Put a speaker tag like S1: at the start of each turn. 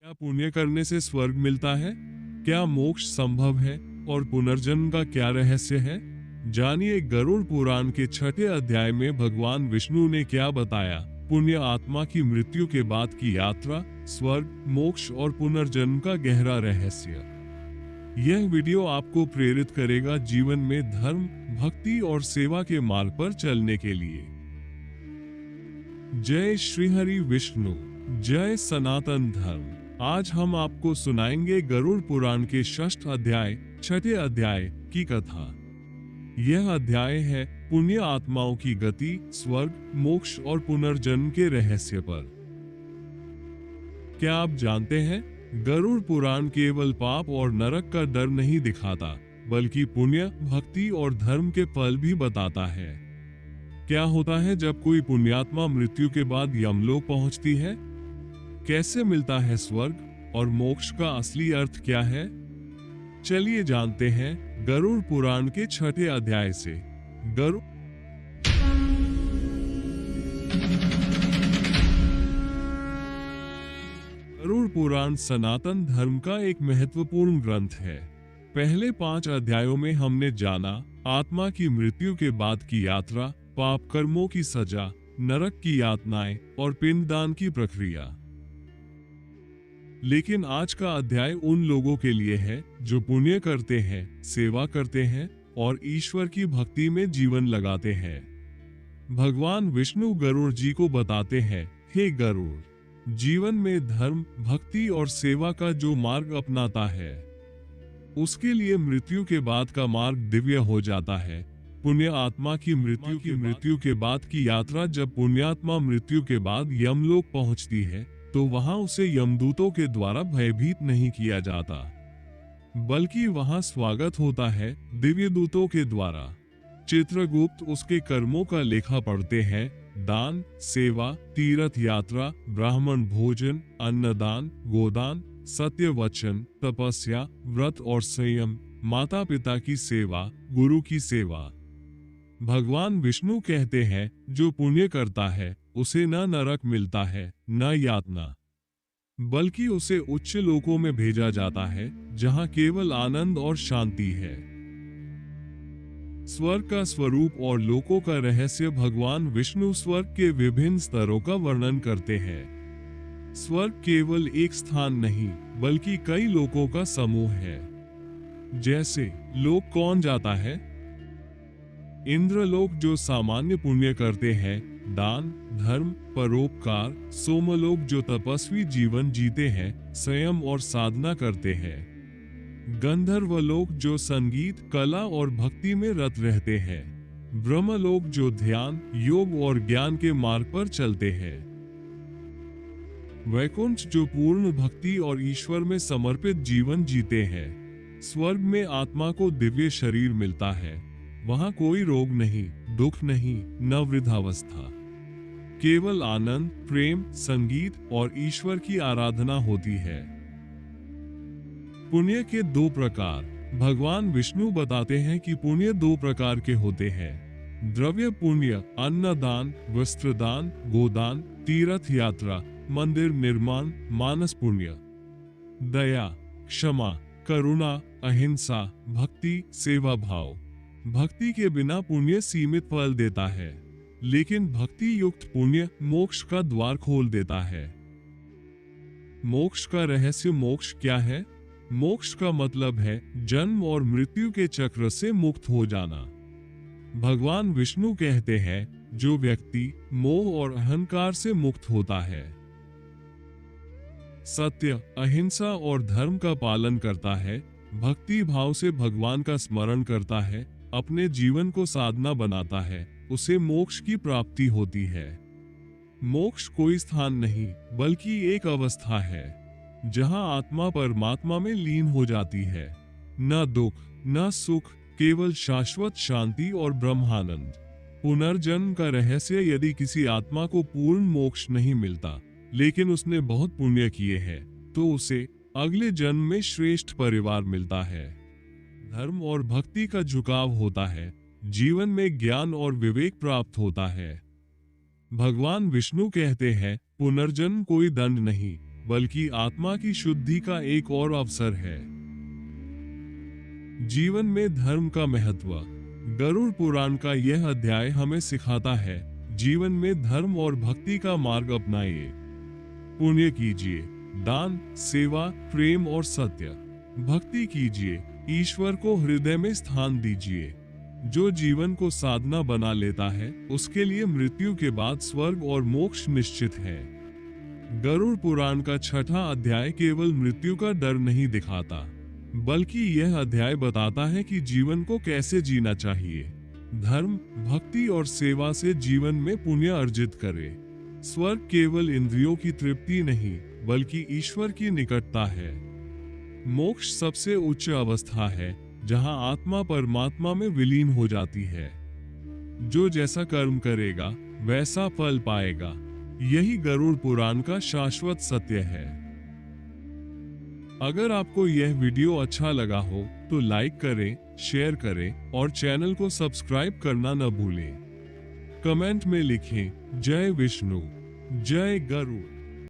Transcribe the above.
S1: क्या पुण्य करने से स्वर्ग मिलता है? क्या मोक्ष संभव है? और पुनर्जन्म का क्या रहस्य है? जानिए गरुड़ पुराण के 6ठे अध्याय में भगवान विष्णु ने क्या बताया। पुण्य आत्मा की मृत्यु के बाद की यात्रा, स्वर्ग, मोक्ष और पुनर्जन्म का गहरा रहस्य। यह वीडियो आपको प्रेरित करेगा जीवन में धर्म, भक्ति और सेवा के मार्ग पर चलने के लिए। जय श्री हरि विष्णु, जय सनातन धर्म। आज हम आपको सुनाएंगे गरुड़ पुराण के 6ठ अध्याय, 6ठे अध्याय की कथा। यह अध्याय है पुण्य आत्माओं की गति, स्वर्ग, मोक्ष और पुनर्जन्म के रहस्य पर। क्या आप जानते हैं, गरुड़ पुराण केवल पाप और नरक का डर नहीं दिखाता, बल्कि पुण्य, भक्ति और धर्म के फल भी बताता है। क्या होता है जब कोई पुण्यात्मा मृत्यु के बाद यमलोक पहुंचती है? कैसे मिलता है स्वर्ग और मोक्ष का असली अर्थ क्या है? चलिए जानते हैं गरुड़ पुराण के 6ठे अध्याय से। गरुड़ पुराण सनातन धर्म का एक महत्वपूर्ण ग्रंथ है। पहले 5 अध्यायों में हमने जाना आत्मा की मृत्यु के बाद की यात्रा, पाप कर्मों की सजा, नरक की यातनाएं और पिंडदान की प्रक्रिया। लेकिन आज का अध्याय उन लोगों के लिए है जो पुण्य करते हैं, सेवा करते हैं और ईश्वर की भक्ति में जीवन लगाते हैं। भगवान विष्णु गरुड़ जी को बताते हैं, हे गरुड़, जीवन में धर्म, भक्ति और सेवा का जो मार्ग अपनाता है, उसके लिए मृत्यु के बाद का मार्ग दिव्य हो जाता है। पुण्य आत्मा की मृत्यु के बाद की यात्रा। जब पुण्यात्मा मृत्यु के बाद यमलोक पहुंचती है, तो वहां उसे यमदूतों के द्वारा भयभीत नहीं किया जाता, बल्कि वहां स्वागत होता है दिव्य दूतों के द्वारा। चित्रगुप्त उसके कर्मों का लेखा पढ़ते हैं। दान, सेवा, तीर्थ यात्रा, ब्राह्मण भोजन, अन्नदान, गोदान, सत्य वचन, तपस्या, व्रत और संयम, माता पिता की सेवा, गुरु की सेवा। भगवान विष्णु कहते हैं, जो पुण्य करता है उसे न नरक मिलता है, न यातना, बल्कि उसे उच्च लोकों में भेजा जाता है, जहां केवल आनंद और शांति है। स्वर्ग का स्वरूप और लोकों का रहस्य। भगवान विष्णु स्वर्ग के विभिन्न स्तरों का वर्णन करते हैं। स्वर्ग केवल एक स्थान नहीं, बल्कि कई लोकों का समूह है। जैसे लोक कौन जाता है? इंद्रलोक, जो सामान्य पुण्य करते हैं, दान, धर्म, परोपकार। सोमलोक, जो तपस्वी जीवन जीते हैं, संयम और साधना करते हैं। गंधर्वलोक, जो संगीत, कला और भक्ति में रत रहते हैं। ब्रह्मलोक, जो ध्यान, योग और ज्ञान के मार्ग पर चलते हैं। वैकुंठ, जो पूर्ण भक्ति और ईश्वर में समर्पित जीवन जीते हैं। स्वर्ग में आत्मा को दिव्य शरीर मिलता है। वहां कोई रोग नहीं, दुख नहीं, न वृद्धावस्था, केवल आनंद, प्रेम, संगीत और ईश्वर की आराधना होती है। पुण्य के 2 प्रकार। भगवान विष्णु बताते हैं कि पुण्य 2 प्रकार के होते हैं। द्रव्य पुण्य, अन्नदान, वस्त्रदान, गोदान, तीर्थ यात्रा, मंदिर निर्माण, मानस पुण्य। दया, क्षमा, करुणा, अहिंसा, भक्ति, सेवा भाव। भक्ति के बिना पुण्य सीमित फल देता है, लेकिन भक्ति युक्त पुण्य मोक्ष का द्वार खोल देता है। मोक्ष का रहस्य। मोक्ष क्या है? मोक्ष का मतलब है जन्म और मृत्यु के चक्र से मुक्त हो जाना। भगवान विष्णु कहते हैं, जो व्यक्ति मोह और अहंकार से मुक्त होता है, सत्य, अहिंसा और धर्म का पालन करता है, भक्ति भाव से भगवान का स्मरण करता है, अपने जीवन को साधना बनाता है, उसे मोक्ष की प्राप्ति होती है। मोक्ष कोई स्थान नहीं, बल्कि एक अवस्था है, जहां आत्मा परमात्मा में लीन हो जाती है। न दुख, न सुख, केवल शाश्वत शांति और ब्रह्मानंद। पुनर्जन्म का रहस्य। यदि किसी आत्मा को पूर्ण मोक्ष नहीं मिलता, लेकिन उसने बहुत पुण्य किए हैं, तो उसे अगले जन्म में श्रेष्ठ परिवार मिलता है। धर्म और भक्ति का झुकाव होता है, जीवन में ज्ञान और विवेक प्राप्त होता है। भगवान विष्णु कहते हैं, पुनर्जन्म कोई दंड नहीं, बल्कि आत्मा की शुद्धि का एक और अवसर है। जीवन में धर्म का महत्व। गरुड़ पुराण का यह अध्याय हमें सिखाता है, जीवन में धर्म और भक्ति का मार्ग अपनाइए। पुण्य कीजिए, दान, सेवा, प्रेम और सत्य। भक्ति कीजिए, ईश्वर को हृदय में स्थान दीजिए। जो जीवन को साधना बना लेता है, उसके लिए मृत्यु के बाद स्वर्ग और मोक्ष निश्चित है। गरुड़ पुराण का 6वां अध्याय केवल मृत्यु का डर नहीं दिखाता, बल्कि यह अध्याय बताता है कि जीवन को कैसे जीना चाहिए। धर्म, भक्ति और सेवा से जीवन में पुण्य अर्जित करें। स्वर्ग केवल इंद्रियों की तृप्ति नहीं, बल्कि ईश्वर की निकटता है। मोक्ष सबसे उच्च अवस्था है, जहां आत्मा परमात्मा में विलीन हो जाती है। जो जैसा कर्म करेगा, वैसा फल पाएगा। यही गरुड़ पुराण का शाश्वत सत्य है। अगर आपको यह वीडियो अच्छा लगा हो तो लाइक करें, शेयर करें और चैनल को सब्सक्राइब करना न भूलें। कमेंट में लिखें, जय विष्णु, जय गरुड़।